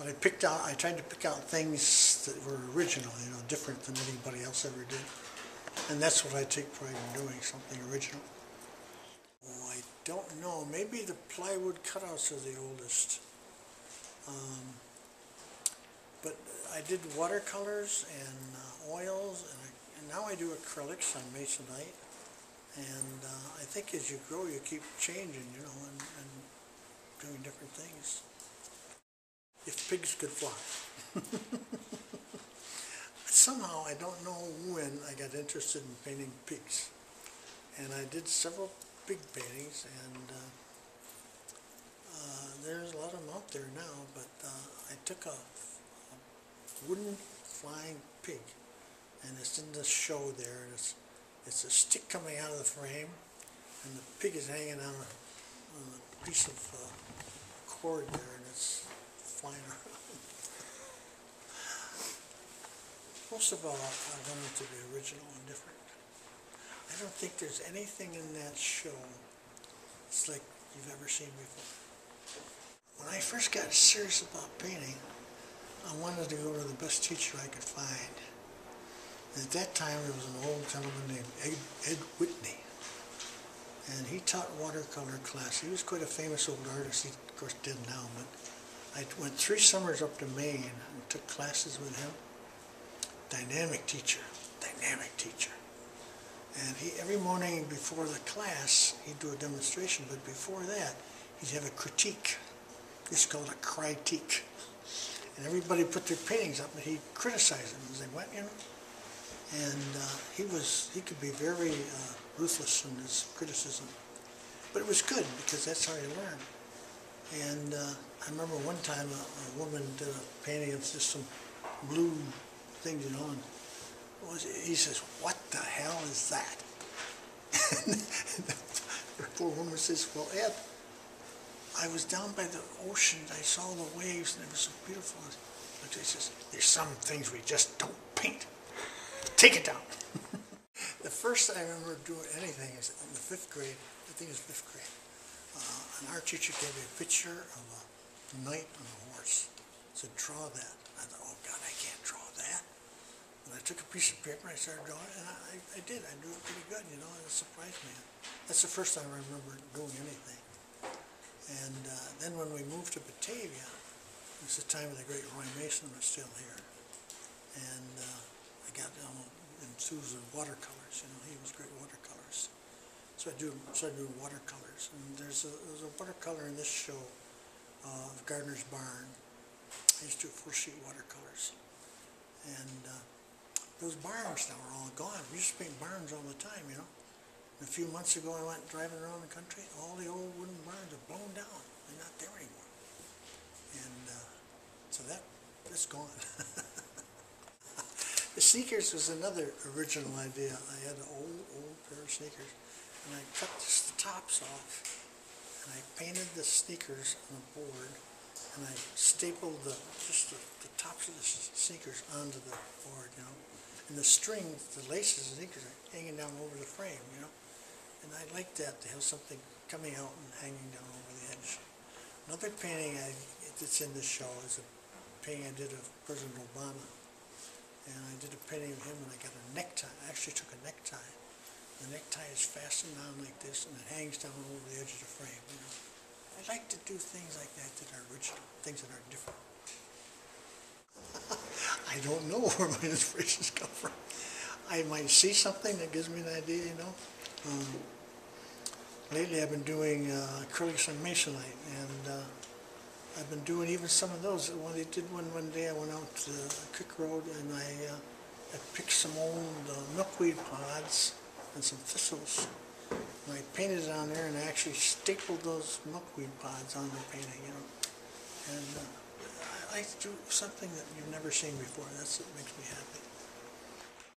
But I tried to pick out things that were original, you know, different than anybody else ever did. And that's what I take pride in doing, something original. Oh, I don't know. Maybe the plywood cutouts are the oldest. But I did watercolors and oils, and now I do acrylics on masonite. And I think as you grow, you keep changing, you know, and doing different things. If pigs could fly. Somehow, I don't know when I got interested in painting pigs. And I did several pig paintings, and there's a lot of them out there now, but I took a wooden flying pig, and it's in the show there, and it's a stick coming out of the frame, and the pig is hanging on a piece of cord there, and it's flying around. Most of all, I wanted to be original and different. I don't think there's anything in that show that's like you've ever seen before. When I first got serious about painting, I wanted to go to the best teacher I could find. And at that time, there was an old gentleman named Ed Whitney. And he taught watercolor class. He was quite a famous old artist. He's, of course, dead now, but I went 3 summers up to Maine and took classes with him. Dynamic teacher. And he, every morning before the class, he'd do a demonstration, but before that, he'd have a critique. It's called a critique. And everybody put their paintings up, and he'd criticize them as they went, you know. And he could be very ruthless in his criticism. But it was good, because that's how you learn. And I remember one time a woman did a painting of just some blue things, you know, and he says, "What the hell is that?" And the poor woman says, "Well, Ed, I was down by the ocean, I saw the waves, and it was so beautiful." And he says, "There's some things we just don't paint. Take it down." The first I remember doing anything is in the 5th grade, I think it was 5th grade. An art teacher gave me a picture of a knight on a horse. Said, "Draw that." I thought, "Oh God, I can't draw that." And I took a piece of paper, I started drawing, and I did. I drew it pretty good, you know, and it surprised me. That's the first time I remember doing anything. And then when we moved to Batavia, it was the time of the great Roy Mason was still here. And I got enthused with watercolors, you know, he was great watercolors. So I started doing watercolors. And there's a watercolor in this show of Gardner's Barn. I used to do full-sheet watercolors. And those barns now are all gone. We used to paint barns all the time, you know. And a few months ago, I went driving around the country. All the old wooden barns are blown down. They're not there anymore. And so that's gone. The sneakers was another original idea. I had an old pair of sneakers, and I cut the tops off, and I painted the sneakers on a board, and I stapled the tops of the sneakers onto the board, you know. And the string, the laces of the sneakers are hanging down over the frame, you know. And I like that, to have something coming out and hanging down over the edge. Another painting that's in this show is a painting I did of President Obama. And I did a painting of him, and I got a necktie. I actually took a necktie. The necktie is fastened down like this, and it hangs down over the edge of the frame, you know. I like to do things like that that are original, things that are different. I don't know where my inspirations come from. I might see something that gives me an idea, you know. Lately I've been doing acrylics on masonite, and I've been doing even some of those. When I did one day, I went out to Creek Road, and I picked some old milkweed pods and some thistles. And I painted it on there, and I actually stapled those milkweed pods on the painting, you know. And I like to do something that you've never seen before. That's what makes me happy.